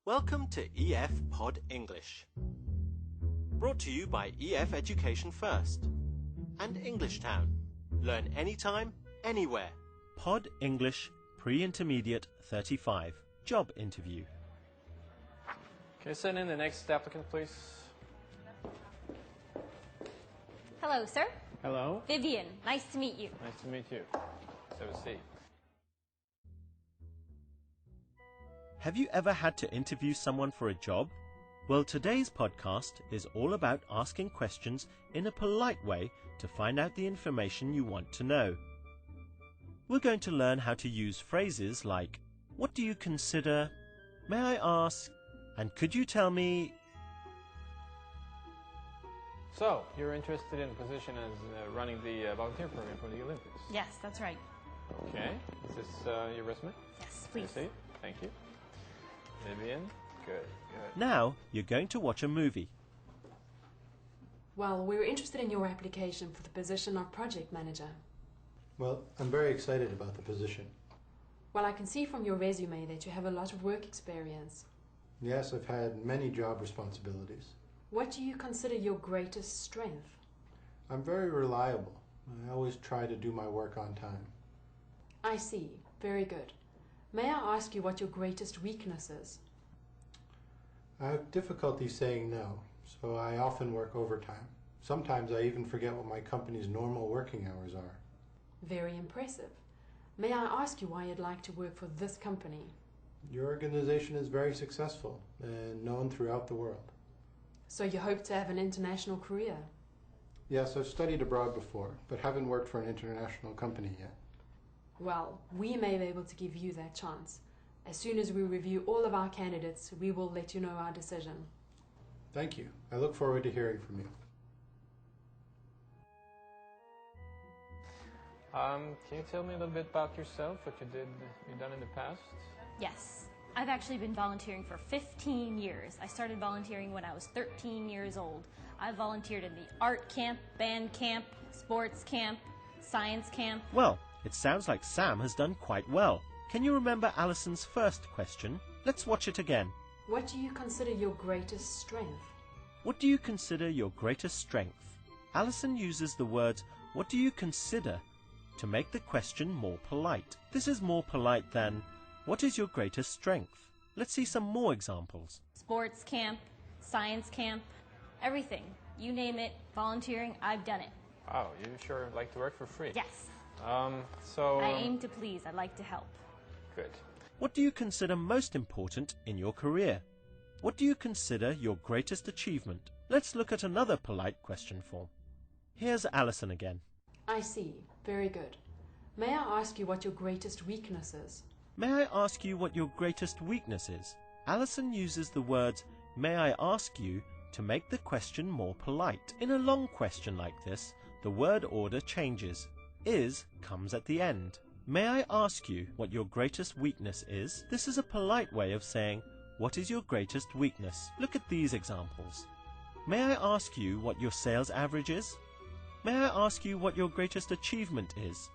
Welcome to EF Pod English. Brought to you by EF Education First and English Town. Learn anytime, anywhere. Pod English Pre-Intermediate 35. Job interview. Okay, send in the next applicant, please. Hello, sir. Hello. Vivian, nice to meet you. Nice to meet you. Let's have a seat. Have you ever had to interview someone for a job? Well, today's podcast is all about asking questions in a polite way to find out the information you want to know. We're going to learn how to use phrases like, what do you consider? May I ask? And could you tell me? So, you're interested in a position as running the volunteer program for the Olympics? Yes, that's right. Okay. Is this your resume? Yes, please. I see. Thank you. Vivian? Good. Now you're going to watch a movie. Well, we were interested in your application for the position of project manager. Well, I'm very excited about the position. Well, I can see from your resume that you have a lot of work experience. Yes, I've had many job responsibilities. What do you consider your greatest strength? I'm very reliable. I always try to do my work on time. I see. Very good. May I ask you what your greatest weakness is? I have difficulty saying no, so I often work overtime. Sometimes I even forget what my company's normal working hours are. Very impressive. May I ask you why you'd like to work for this company? Your organization is very successful and known throughout the world. So you hope to have an international career? Yes, I've studied abroad before, but haven't worked for an international company yet. Well, we may be able to give you that chance. As soon as we review all of our candidates, we will let you know our decision. Thank you. I look forward to hearing from you. Can you tell me a little bit about yourself, what you've done in the past? Yes. I've actually been volunteering for 15 years. I started volunteering when I was 13 years old. I volunteered in the art camp, band camp, sports camp, science camp. Well, it sounds like Sam has done quite well. Can you remember Alison's first question? Let's watch it again. What do you consider your greatest strength? What do you consider your greatest strength? Alison uses the words, what do you consider, to make the question more polite. This is more polite than, what is your greatest strength? Let's see some more examples. Sports camp, science camp, everything. You name it, volunteering, I've done it. Wow, you sure like to work for free. Yes. I aim to please. I'd like to help. Good. What do you consider most important in your career? What do you consider your greatest achievement? Let's look at another polite question form. Here's Alison again. I see. Very good. May I ask you what your greatest weakness is? May I ask you what your greatest weakness is? Alison uses the words, may I ask you, to make the question more polite. In a long question like this, the word order changes. Is comes at the end. May I ask you what your greatest weakness is? This is a polite way of saying, what is your greatest weakness? Look at these examples. May I ask you what your sales average is? May I ask you what your greatest achievement is?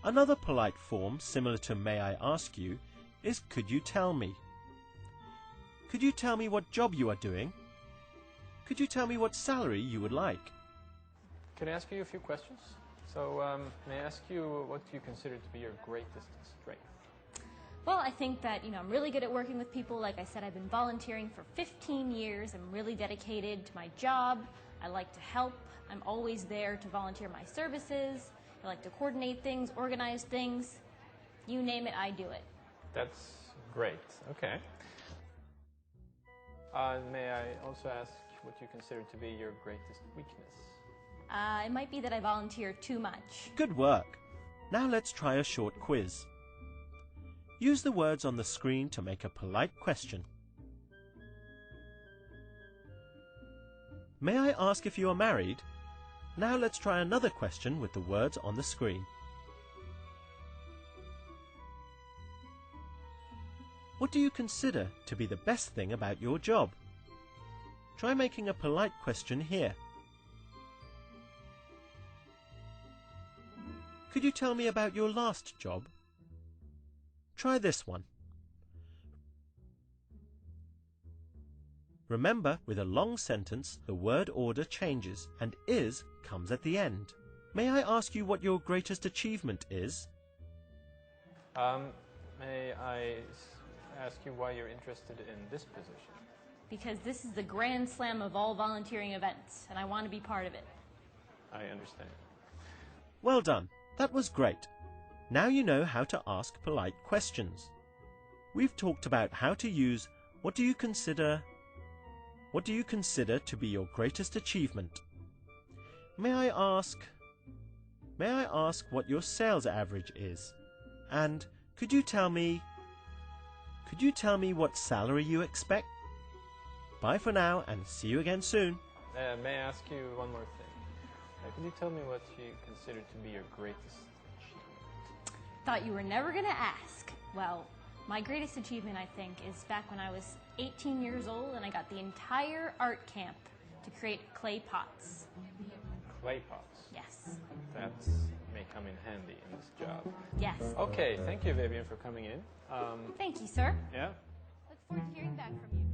Another polite form, similar to may I ask you, is could you tell me? Could you tell me what job you are doing? Could you tell me what salary you would like? Can I ask you a few questions? So, may I ask you what you consider to be your greatest strength? Well, I think that, I'm really good at working with people. Like I said, I've been volunteering for 15 years. I'm really dedicated to my job. I like to help. I'm always there to volunteer my services. I like to coordinate things, organize things. You name it, I do it. That's great. Okay. May I also ask what you consider to be your greatest weakness? It might be that I volunteer too much. Good work. Now let's try a short quiz. Use the words on the screen to make a polite question. May I ask if you are married? Now let's try another question with the words on the screen. What do you consider to be the best thing about your job? Try making a polite question here. Could you tell me about your last job? Try this one. Remember, with a long sentence, the word order changes and is comes at the end. May I ask you what your greatest achievement is? May I ask you why you're interested in this position? Because this is the grand slam of all volunteering events, and I want to be part of it. I understand. Well done. That was great. Now you know how to ask polite questions. We've talked about how to use what do you consider to be your greatest achievement? May I ask what your sales average is? And could you tell me what salary you expect? Bye for now and see you again soon. May I ask you one more thing? Could you tell me what you consider to be your greatest achievement? Thought you were never going to ask. Well, my greatest achievement, I think, is back when I was 18 years old and I got the entire art camp to create clay pots. Clay pots? Yes. That may come in handy in this job. Yes. Okay, thank you, Vivian, for coming in. Thank you, sir. Yeah? Look forward to hearing back from you.